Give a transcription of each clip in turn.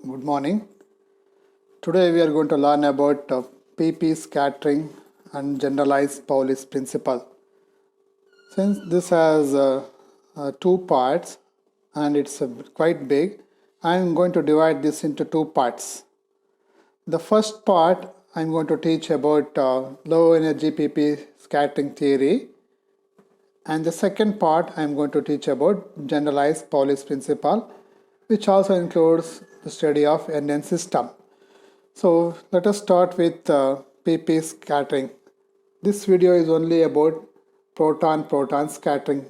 Good morning. Today we are going to learn about PP scattering and generalized Pauli's principle. Since this has two parts and it's quite big, I am going to divide this into two parts. The first part I am going to teach about low energy PP scattering theory, and the second part I am going to teach about generalized Pauli's principle, which also includes the study of NN system. So let us start with PP scattering. This video is only about proton-proton scattering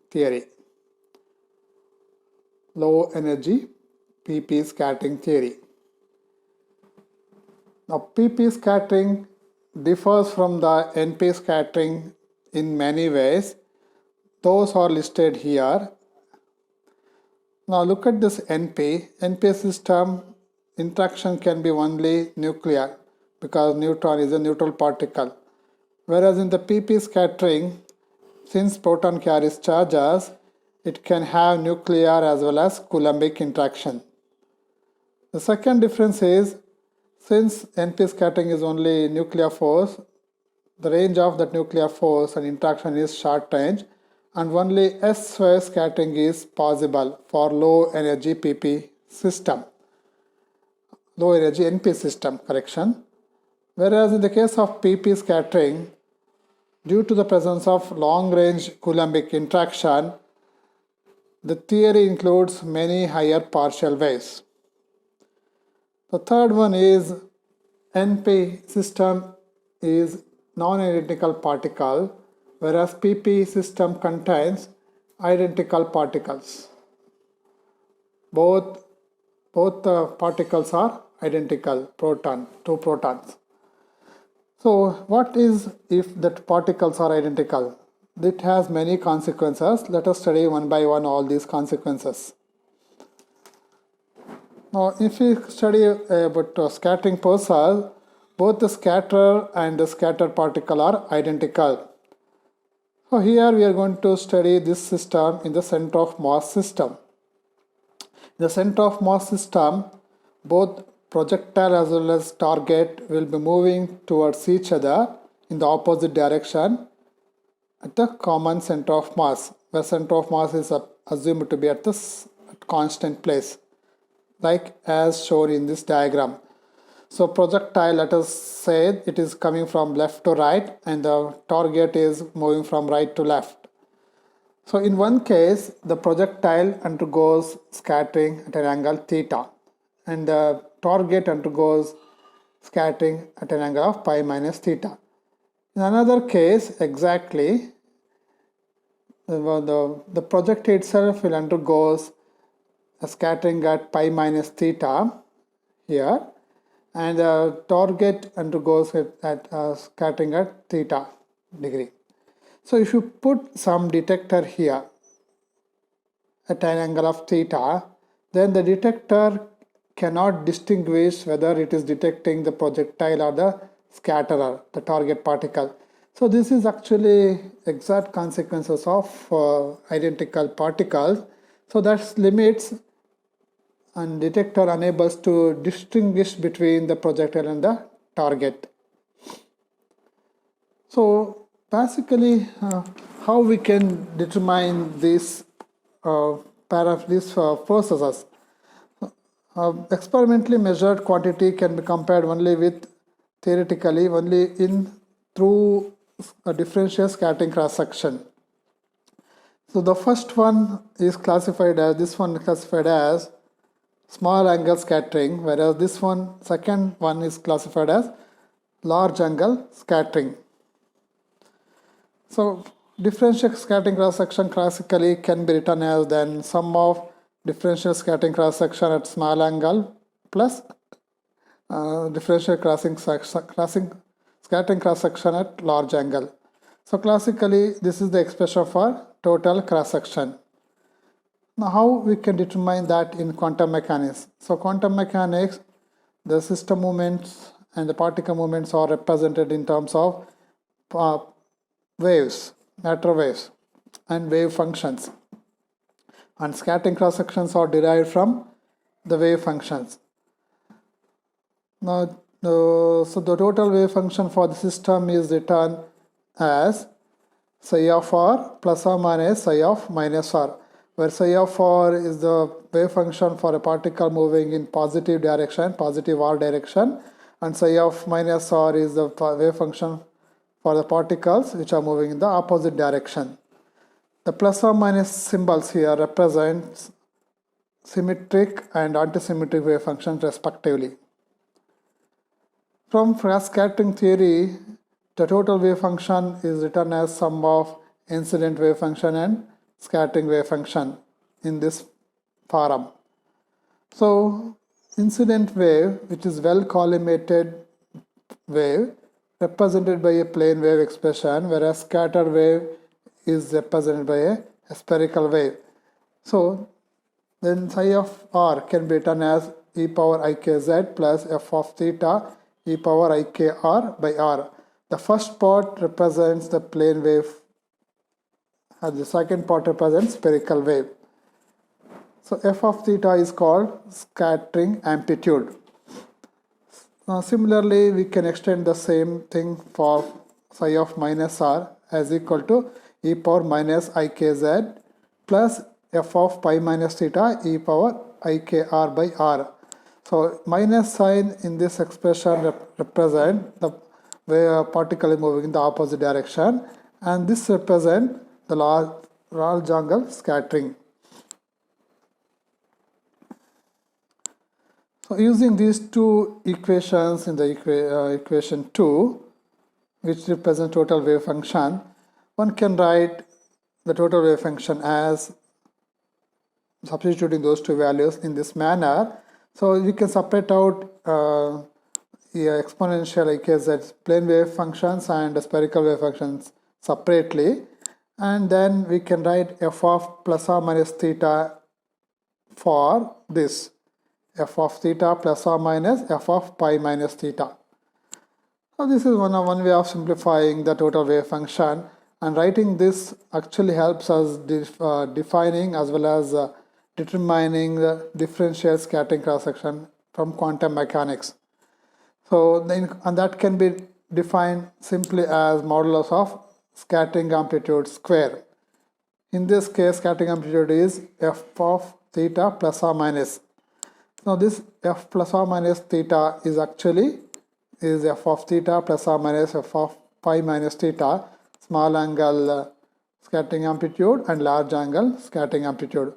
theory. Low energy PP scattering theory. Now PP scattering differs from the NP scattering in many ways. Those are listed here. Now look at this NP. NP system interaction can be only nuclear because neutron is a neutral particle. Whereas in the PP scattering, since proton carries charges, it can have nuclear as well as Coulombic interaction. The second difference is, since NP scattering is only nuclear force, the range of that nuclear force and interaction is short range, and only S-wave scattering is possible for low energy PP system. Low energy NP system, correction. Whereas in the case of PP scattering, due to the presence of long-range Coulombic interaction, the theory includes many higher partial waves. The third one is NP system is non-identical particle, whereas PP system contains identical particles. Both the particles are identical, two protons. So what is if the particles are identical? It has many consequences. Let us study one by one all these consequences. Now if we study about scattering process, both the scatter and the scattered particle are identical. So here we are going to study this system in the center of mass system. In the center of mass system, both projectile as well as target will be moving towards each other in the opposite direction at the common center of mass, where center of mass is assumed to be at this constant place, like as shown in this diagram. So projectile, let us say it is coming from left to right and the target is moving from right to left. So in one case, the projectile undergoes scattering at an angle theta and the target undergoes scattering at an angle of pi minus theta. In another case, exactly, the projectile itself will undergo a scattering at pi minus theta here, and the target undergoes at scattering at theta degree. So if you put some detector here at an angle of theta, then the detector cannot distinguish whether it is detecting the projectile or the scatterer, the target particle. So this is actually exact consequences of identical particles. So that limits and detector unable to distinguish between the projectile and the target. So basically, how we can determine these processes? Experimentally measured quantity can be compared only with theoretically only through a differential scattering cross section. So the first one is classified as small angle scattering, whereas this second one is classified as large angle scattering. So differential scattering cross section classically can be written as then sum of differential scattering cross section at small angle plus differential scattering cross section at large angle. So classically this is the expression for total cross section. Now how we can determine that in quantum mechanics? So quantum mechanics, the system movements and the particle movements are represented in terms of waves, matter waves and wave functions, and scattering cross sections are derived from the wave functions. Now, so the total wave function for the system is written as psi of r plus or minus psi of minus r, where psi of r is the wave function for a particle moving in positive direction, positive r direction, and psi of minus r is the wave function for the particles which are moving in the opposite direction. The plus or minus symbols here represent symmetric and antisymmetric wave functions respectively. From scattering theory, the total wave function is written as sum of incident wave function and scattering wave function in this form. So, incident wave, which is well collimated wave, represented by a plane wave expression, whereas scatter wave is represented by a spherical wave. So, then psi of r can be written as e power ikz plus f of theta e power ikr by r. The first part represents the plane wave and the second part represents spherical wave. So f of theta is called scattering amplitude. Now similarly, we can extend the same thing for psi of minus r as equal to e power minus ikz plus f of pi minus theta e power ikr by r. So minus sign in this expression represent the where a particle is moving in the opposite direction, and this represents the large angle scattering. So using these two equations in the equation 2, which represent total wave function, one can write the total wave function as substituting those two values in this manner. So you can separate out exponential ikz plane wave functions and spherical wave functions separately, and then we can write f of plus or minus theta for this f of theta plus or minus f of pi minus theta. So this is one way of simplifying the total wave function, and writing this actually helps us defining as well as determining the differential scattering cross section from quantum mechanics. So then, and that can be defined simply as modulus of scattering amplitude square. In this case, scattering amplitude is f of theta plus or minus. Now this f plus or minus theta is actually f of theta plus or minus f of pi minus theta, small angle scattering amplitude and large angle scattering amplitude.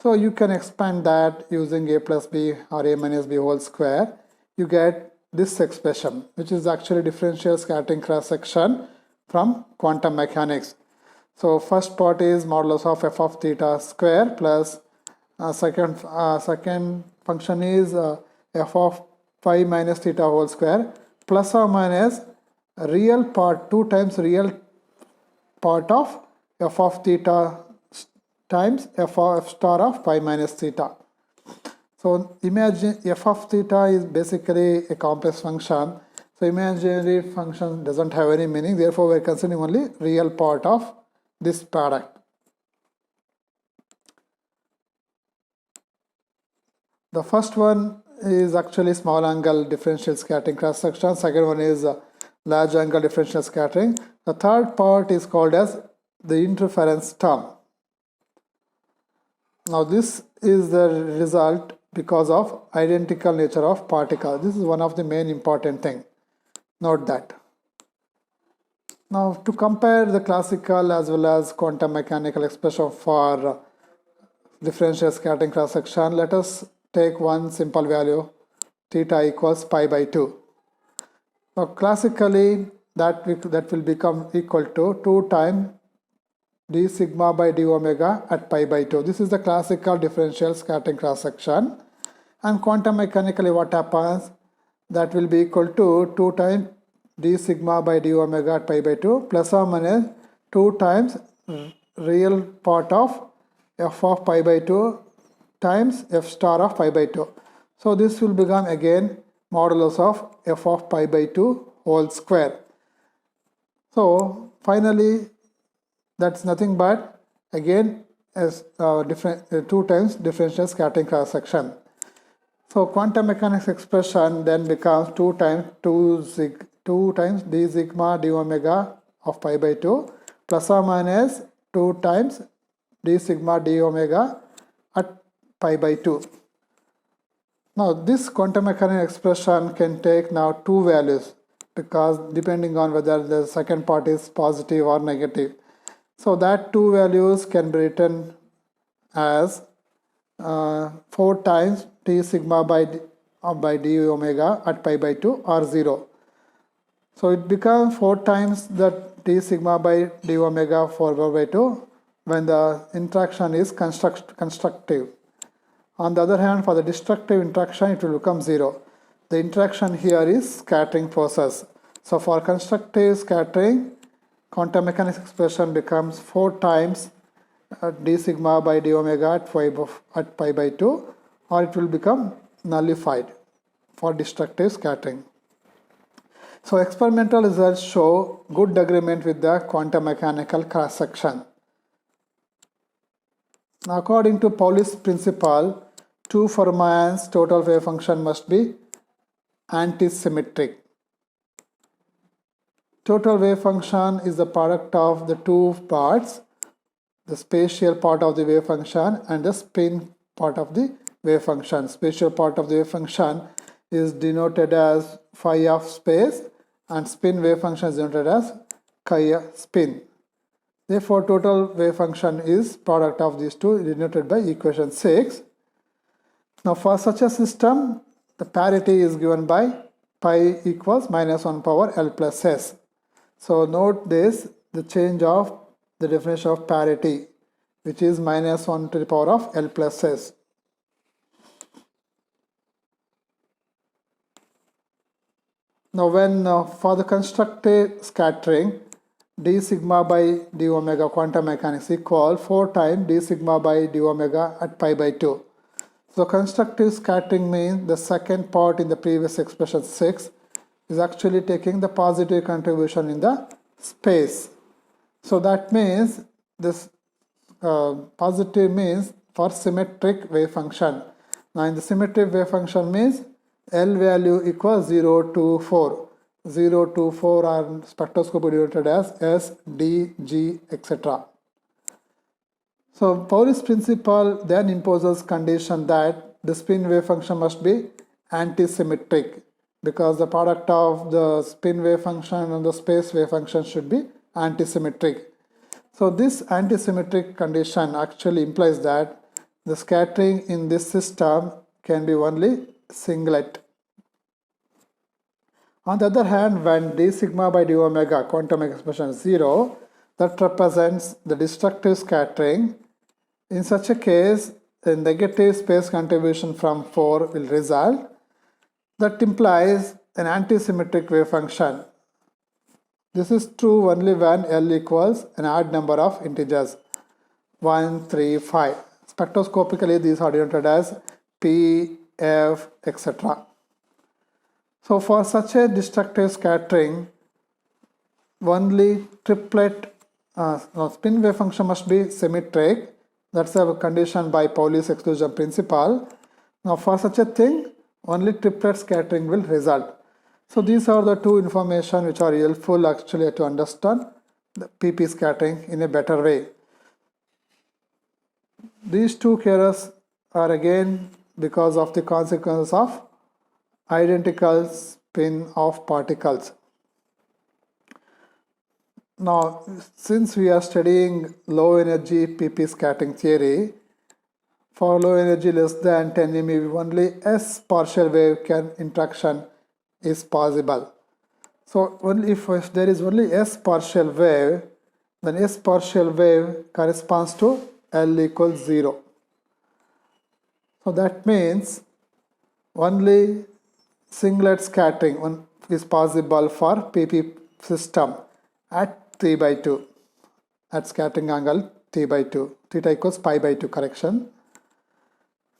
So you can expand that using a plus b or a minus b whole square. You get this expression, which is actually differential scattering cross section from quantum mechanics. So first part is modulus of f of theta square plus second function is f of pi minus theta whole square plus or minus real part 2 times real part of f of theta times f star of pi minus theta. So imagine f of theta is basically a complex function. So imaginary function doesn't have any meaning. Therefore, we are considering only real part of this product. The first one is actually small angle differential scattering cross section. Second one is large angle differential scattering. The third part is called as the interference term. Now this is the result because of identical nature of particle. This is one of the main important thing. Note that. Now to compare the classical as well as quantum mechanical expression for differential scattering cross section, let us take one simple value, theta equals pi by 2. Now classically that will become equal to 2 times d sigma by d omega at pi by 2. This is the classical differential scattering cross section. And quantum mechanically what happens? That will be equal to 2 times d sigma by d omega at pi by 2 plus or minus 2 times real part of f of pi by 2 times f star of pi by 2. So this will become again modulus of f of pi by 2 whole square. So finally that's nothing but again as 2 times differential scattering cross section. So quantum mechanics expression then becomes 2 times d sigma d omega of pi by 2 plus or minus 2 times d sigma d omega at pi by 2. Now this quantum mechanics expression can take now two values, because depending on whether the second part is positive or negative. So that two values can be written as 4 times d sigma by d omega at pi by 2 or 0. So it becomes 4 times the d sigma by d omega 4 by 2 when the interaction is constructive. On the other hand, for the destructive interaction, it will become 0. The interaction here is scattering process. So for constructive scattering, quantum mechanics expression becomes 4 times d sigma by d omega at pi by 2, or it will become nullified for destructive scattering. So experimental results show good agreement with the quantum mechanical cross section. Now, according to Pauli's principle, two Fermat's total wave function must be antisymmetric. Total wave function is the product of the two parts, the spatial part of the wave function and the spin part of the wave function. Spatial part of the wave function is denoted as phi of space, and spin wave function is denoted as chi spin. Therefore, total wave function is product of these two, denoted by equation 6. Now, for such a system, the parity is given by pi equals minus 1 power L plus S. So note this, the change of the definition of parity, which is minus 1 to the power of L plus S. Now when for the constructive scattering, d sigma by d omega quantum mechanics equal 4 times d sigma by d omega at pi by 2. So constructive scattering means the second part in the previous expression 6 is actually taking the positive contribution in the space. So that means this positive means for symmetric wave function. Now in the symmetric wave function means L value equals 0 to 4. 0 to 4 are spectroscopy denoted as S, D, G, etc. So Pauli's principle then imposes condition that the spin wave function must be antisymmetric, because the product of the spin wave function and the space wave function should be antisymmetric. So this antisymmetric condition actually implies that the scattering in this system can be only singlet. On the other hand, when d sigma by d omega quantum expression is 0, that represents the destructive scattering. In such a case, a negative space contribution from 4 will result. That implies an antisymmetric wave function. This is true only when L equals an odd number of integers 1, 3, 5. Spectroscopically, these are denoted as P, F, etc. So for such a destructive scattering, only triplet spin wave function must be symmetric. That's a condition by Pauli's exclusion principle. Now for such a thing, only triplet scattering will result. So these are the two information which are helpful actually to understand the PP scattering in a better way. These two cases are again because of the consequences of identical spin of particles. Now, since we are studying low energy PP scattering theory, for low energy less than 10 MeV, only S partial wave interaction is possible. So only if there is only S partial wave, then S partial wave corresponds to L equals 0. So that means only singlet scattering is possible for PP system at 3 by 2, at scattering angle t by 2, theta equals pi by 2, correction.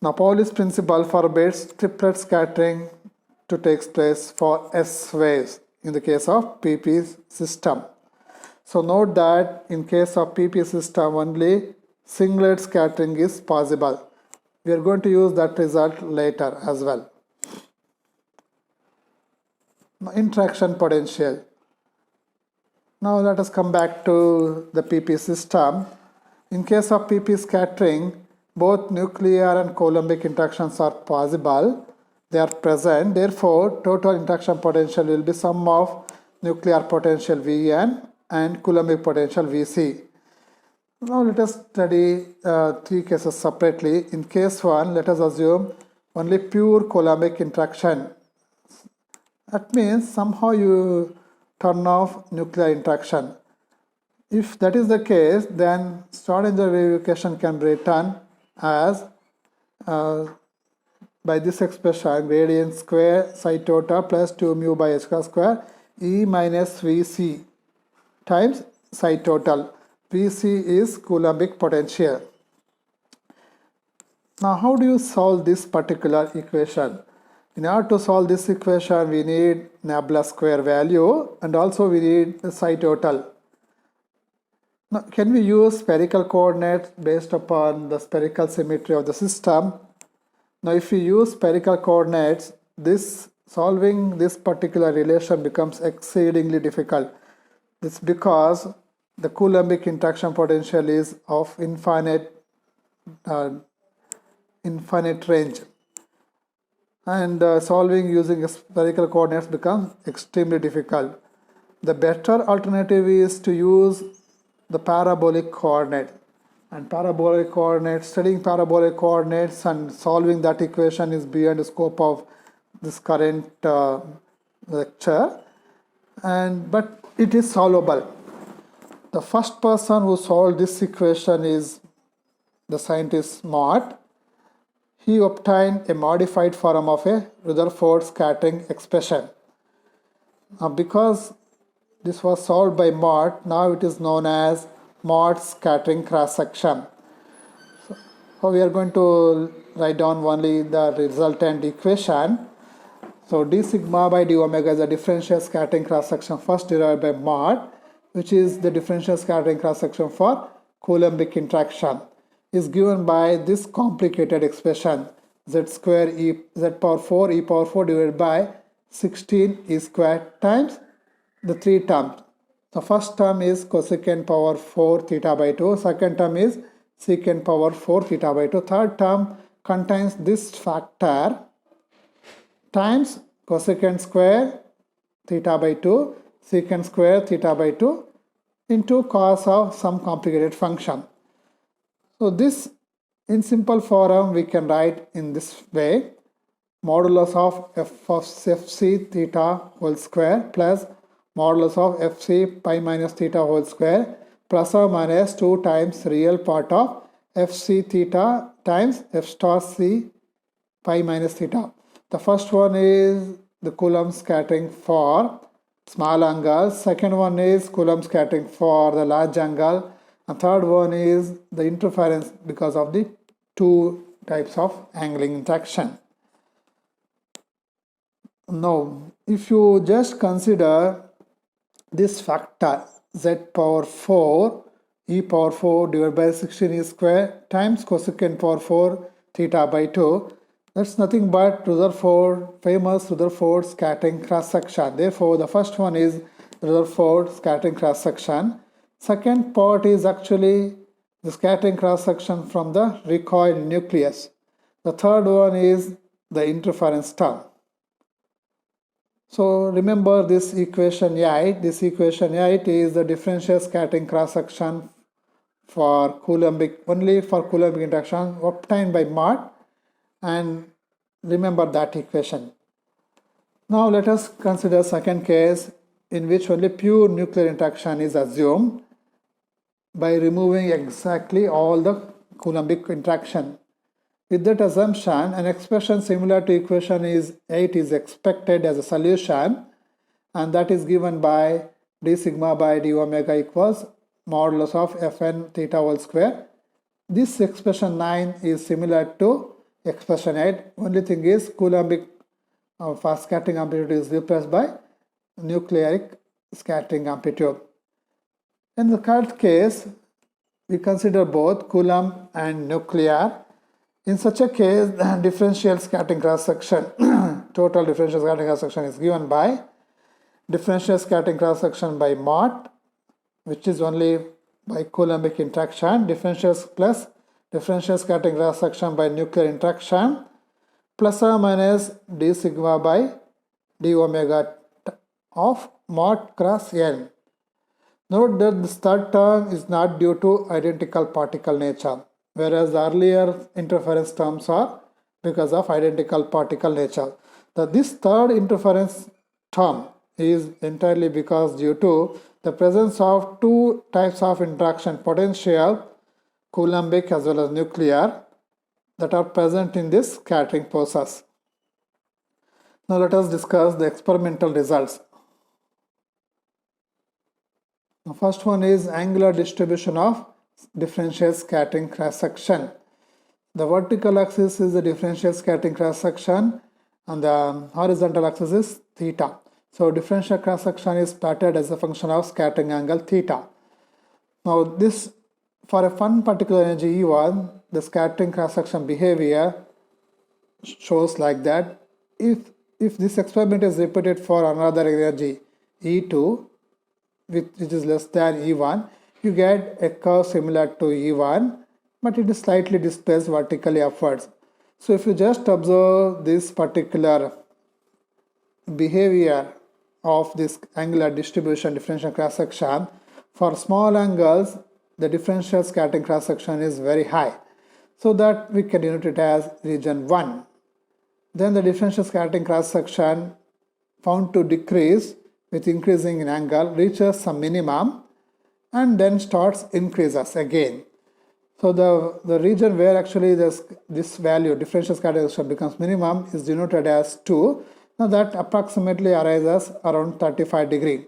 Now Pauli's principle forbids triplet scattering to take place for S waves in the case of PP system. So note that in case of PP system only singlet scattering is possible. We are going to use that result later as well. Now, interaction potential. Now let us come back to the PP system. In case of PP scattering, both nuclear and Coulombic interactions are possible. They are present. Therefore, total interaction potential will be sum of nuclear potential Vn and Coulombic potential Vc. Now let us study three cases separately. In case 1, let us assume only pure Coulombic interaction. That means somehow you turn off nuclear interaction. If that is the case, then Schrodinger wave equation can be written as by this expression, gradient square psi total plus 2 mu by h square E minus Vc times psi total. Vc is Coulombic potential. Now, how do you solve this particular equation? In order to solve this equation, we need nabla square value and also we need the psi total. Now, can we use spherical coordinates based upon the spherical symmetry of the system? Now, if we use spherical coordinates, solving this particular relation becomes exceedingly difficult. It's because the Coulombic interaction potential is of infinite range, and solving using spherical coordinates becomes extremely difficult. The better alternative is to use the parabolic coordinate, and studying parabolic coordinates and solving that equation is beyond the scope of this current lecture, but it is solvable. The first person who solved this equation is the scientist Mott. He obtained a modified form of a Rutherford scattering expression. Now, because this was solved by Mott, now it is known as Mott's scattering cross-section. So we are going to write down only the resultant equation. So d sigma by d omega is the differential scattering cross-section first derived by Mott, which is the differential scattering cross-section for Coulombic interaction, is given by this complicated expression z square z power 4 e power 4 divided by 16 e square times the three terms. The first term is cosecant power 4 theta by 2, second term is secant power 4 theta by 2, third term contains this factor times cosecant square theta by 2, secant square theta by 2 into cos of some complicated function. So this in simple form we can write in this way: modulus of f of fc theta whole square plus modulus of fc pi minus theta whole square plus or minus 2 times real part of fc theta times f star c pi minus theta. The first one is the Coulomb scattering for small angle, second one is Coulomb scattering for the large angle, and third one is the interference because of the two types of angling interaction. Now, if you just consider this factor z power 4 e power 4 divided by 16 e square times cosecant power 4 theta by 2, that's nothing but famous Rutherford scattering cross-section. Therefore, the first one is Rutherford scattering cross-section. Second part is actually the scattering cross-section from the recoil nucleus. The third one is the interference term. So remember this equation 8. This equation 8 is the differential scattering cross-section for Coulombic, only for Coulombic interaction obtained by Mott, and remember that equation. Now let us consider second case in which only pure nuclear interaction is assumed by removing exactly all the Coulombic interaction. With that assumption, an expression similar to equation 8 is expected as a solution, and that is given by d sigma by d omega equals modulus of fn theta whole square. This expression 9 is similar to expression 8. Only thing is Coulombic for scattering amplitude is replaced by nucleic scattering amplitude. In the third case, we consider both Coulomb and nuclear. In such a case, differential scattering cross section, total differential scattering cross section is given by differential scattering cross section by Mott, which is only by Coulombic interaction, plus differential scattering cross section by nuclear interaction, plus or minus d sigma by d omega of Mott cross n. Note that this third term is not due to identical particle nature, whereas the earlier interference terms are because of identical particle nature. This third interference term is entirely because due to the presence of two types of interaction potential, Coulombic as well as nuclear, that are present in this scattering process. Now let us discuss the experimental results. The first one is angular distribution of differential scattering cross section. The vertical axis is the differential scattering cross section and the horizontal axis is theta. So differential cross section is plotted as a function of scattering angle theta. Now this, for a one particular energy E1, the scattering cross section behavior shows like that. If this experiment is repeated for another energy E2, which is less than E1, you get a curve similar to E1, but it is slightly displaced vertically upwards. So if you just observe this particular behavior of this angular distribution differential cross section, for small angles the differential scattering cross section is very high, so that we can denote it as region 1. Then the differential scattering cross section found to decrease with increasing in angle reaches some minimum and then starts increases again. So the region where actually this value differential scattering cross section becomes minimum is denoted as 2. Now that approximately arises around 35 degree.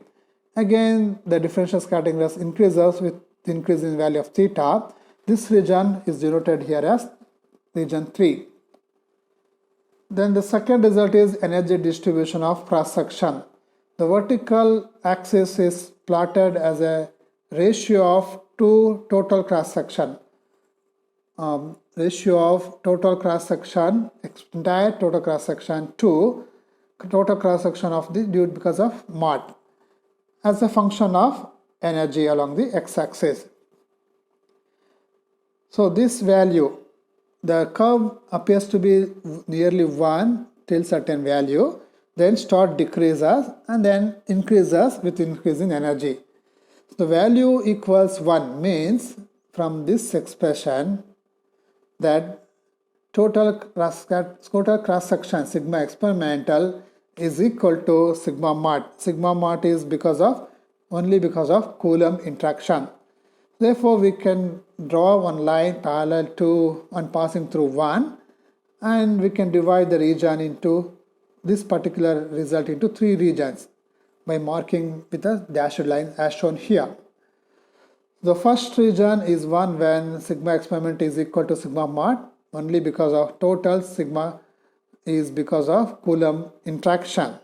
Again the differential scattering cross increases with increase in value of theta. This region is denoted here as region 3. Then the second result is energy distribution of cross section. The vertical axis is plotted as a ratio of two total cross section. Ratio of total cross section, entire total cross section to total cross section of the due because of Mott as a function of energy along the x-axis. So this value, the curve appears to be nearly 1 till certain value, then start decreases and then increases with increase in energy. So the value equals 1 means from this expression that total cross section sigma experimental is equal to sigma Mott. Sigma Mott is only because of Coulomb interaction. Therefore we can draw one line parallel to and passing through 1, and we can divide the region into this particular result into 3 regions by marking with a dashed line as shown here. The first region is one when sigma experiment is equal to sigma Mott only because of total sigma is because of Coulomb interaction.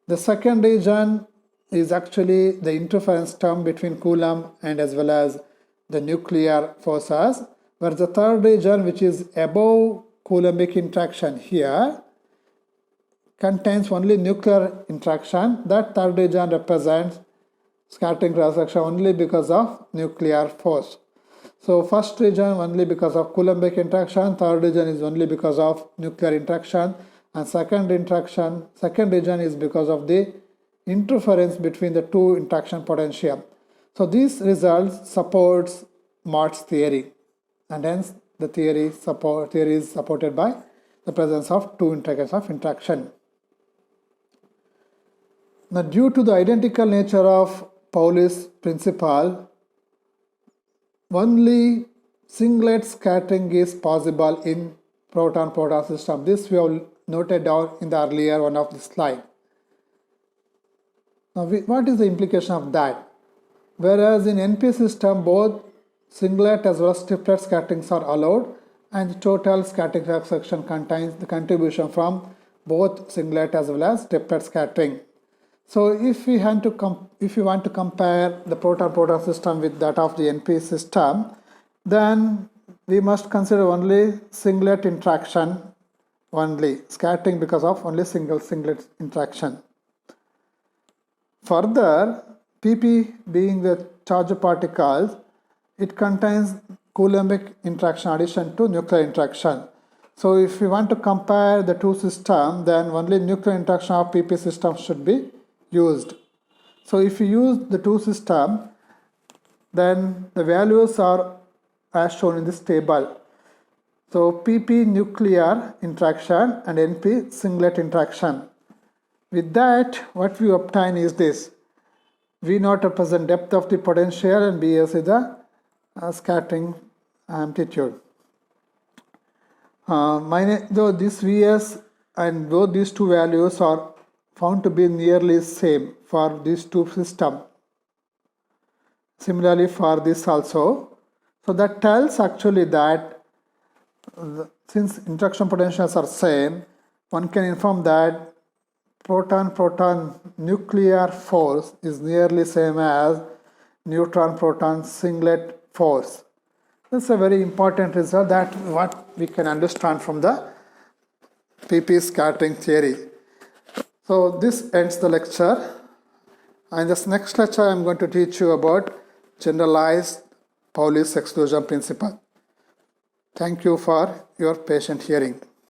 The second region is actually the interference term between Coulomb and as well as the nuclear forces, where the third region, which is above Coulombic interaction here, contains only nuclear interaction. That third region represents scattering cross section only because of nuclear force. So first region only because of Coulombic interaction, third region is only because of nuclear interaction, and second region is because of the interference between the two interaction potential. So these results supports Mott's theory, and hence the theory is supported by the presence of two integers of interaction. Now due to the identical nature of Pauli's principle, only singlet scattering is possible in proton-proton system. This we have noted down in the earlier one of the slide. Now what is the implication of that? Whereas in NP system both singlet as well as triplet scatterings are allowed, and the total scattering cross section contains the contribution from both singlet as well as triplet scattering. So if you want to compare the proton-proton system with that of the NP system, then we must consider only singlet interaction only, scattering because of only singlet interaction. Further, pp being the charged particles, it contains Coulombic interaction addition to nuclear interaction. So if we want to compare the two systems, then only nuclear interaction of pp system should be used. So if you use the two systems, then the values are as shown in this table. So pp nuclear interaction and np singlet interaction. With that, what we obtain is this. V naught represents depth of the potential and Bs is the scattering amplitude. Though this Vs and though these two values are found to be nearly same for these two systems, similarly for this also. So that tells actually that since interaction potentials are same, one can inform that proton-proton nuclear force is nearly same as neutron-proton singlet force. That's a very important result, that what we can understand from the pp scattering theory. So this ends the lecture. In this next lecture, I am going to teach you about generalized Pauli's exclusion principle. Thank you for your patient hearing.